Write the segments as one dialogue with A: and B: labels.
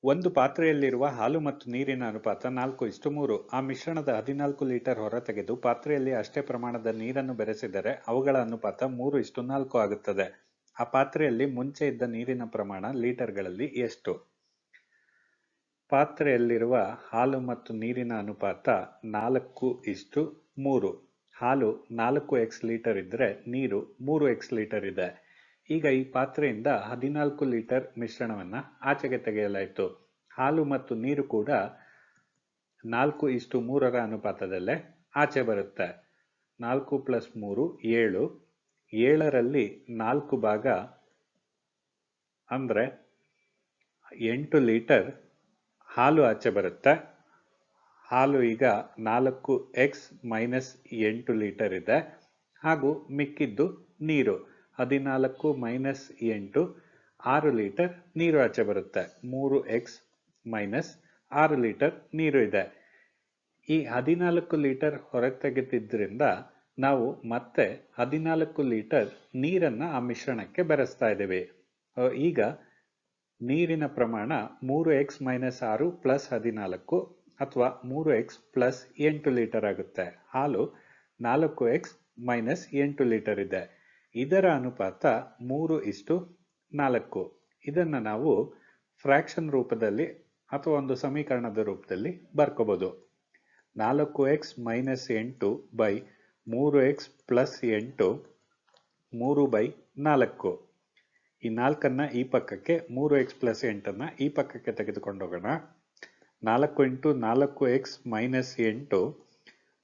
A: ಒಂದು ಪಾತ್ರೆಯಲ್ಲಿರುವ ಹಾಲು ಮತ್ತು ನೀರಿನ ಅನುಪಾತ 4:3. ಆ ಮಿಶ್ರಣದ 14 ಲೀಟರ್ ಹೊರತೆಗೆದು ಪಾತ್ರೆಯಲ್ಲಿ ಅಷ್ಟೇ ಪ್ರಮಾಣದ ನೀರನ್ನು ಬೆರೆಸಿದರೆ ಅವುಗಳ ಅನುಪಾತ 3:4 ಆಗುತ್ತದೆ. ಆ ಪಾತ್ರೆಯಲ್ಲಿ ಮುಂಚೆ ಇದ್ದ ನೀರಿನ ಪ್ರಮಾಣ ಲೀಟರ್ಗಳಲ್ಲಿ ಎಷ್ಟು? ಪಾತ್ರೆಯಲ್ಲಿರುವ ಹಾಲು ಮತ್ತು ನೀರಿನ ಅನುಪಾತ 4:3. ಹಾಲು 4x ಲೀಟರ್ ಇದ್ದರೆ ನೀರು 3x ಲೀಟರ್ ಇದೆ. ಈಗ ಈ ಪಾತ್ರೆಯಿಂದ 14 ಲೀಟರ್ ಮಿಶ್ರಣವನ್ನು ಆಚೆಗೆ ತೆಗೆಯಲಾಯಿತು. ಹಾಲು ಮತ್ತು ನೀರು ಕೂಡ 4:3 ಅನುಪಾತದಲ್ಲೇ ಆಚೆ ಬರುತ್ತೆ. 4 + 3 7. 7ರಲ್ಲಿ 4 ಭಾಗ ಅಂದರೆ 8 ಲೀಟರ್ ಹಾಲು ಆಚೆ ಬರುತ್ತೆ. ಹಾಲು ಈಗ 4x - 8 ಲೀಟರ್ ಇದೆ. ಹಾಗೂ ಮಿಕ್ಕಿದ್ದು ನೀರು 14 - 8 6 ಲೀಟರ್ ನೀರು ಆಚೆ ಬರುತ್ತೆ. 3x - 6 ಲೀಟರ್ ನೀರು ಇದೆ. ಈ 14 ಲೀಟರ್ ಹೊರತೆಗೆದಿದ್ದರಿಂದ ನಾವು ಮತ್ತೆ 14 ಲೀಟರ್ ನೀರನ್ನು ಆ ಮಿಶ್ರಣಕ್ಕೆ ಬೆರೆಸ್ತಾ ಇದ್ದೀವಿ. ಈಗ ನೀರಿನ ಪ್ರಮಾಣ 3x - 6 + 14 ಅಥವಾ 3x + 8 ಲೀಟರ್ ಆಗುತ್ತೆ. ಹಾಲು 4x - 8 ಲೀಟರ್ ಇದೆ. ಇದರ ಅನುಪಾತ 3:4. ಇದನ್ನು ನಾವು ಫ್ರಾಕ್ಷನ್ ರೂಪದಲ್ಲಿ ಅಥವಾ ಒಂದು ಸಮೀಕರಣದ ರೂಪದಲ್ಲಿ ಬರ್ಕೋಬಹುದು. 4x - 8 3x + 8 3/4. ಈ 4ಅನ್ನು ಈ ಪಕ್ಕಕ್ಕೆ, 3x + 8ಅನ್ನು ಈ ಪಕ್ಕಕ್ಕೆ ತೆಗೆದುಕೊಂಡೋಗೋಣ. 4 × 4x - 8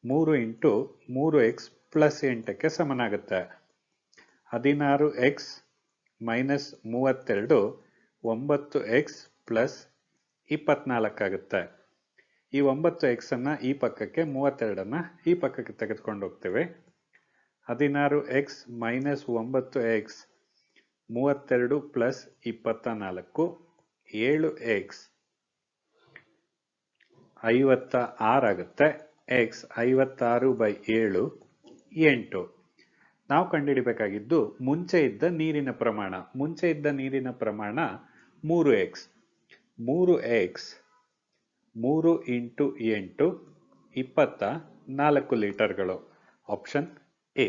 A: 3 × 3x + 8ಕ್ಕೆ ಸಮನಾಗುತ್ತೆ. 16x - 32 9x + 24 ಆಗುತ್ತೆ. ಈ 9x ಅನ್ನು ಈ ಪಕ್ಕಕ್ಕೆ, 32ಅನ್ನು ಈ ಪಕ್ಕಕ್ಕೆ ತೆಗೆದುಕೊಂಡು ಹೋಗ್ತೇವೆ. 16x - 9x 32 + 24 7x 56 ಆಗುತ್ತೆ. x 56/7 8. ನಾವು ಕಂಡುಹಿಡಿಯಬೇಕಾಗಿದ್ದು ಮುಂಚೆ ಇದ್ದ ನೀರಿನ ಪ್ರಮಾಣ. ಮುಂಚೆ ಇದ್ದ ನೀರಿನ ಪ್ರಮಾಣ 3x. 3x 3 × 8 24 ಲೀಟರ್ಗಳು. Option A.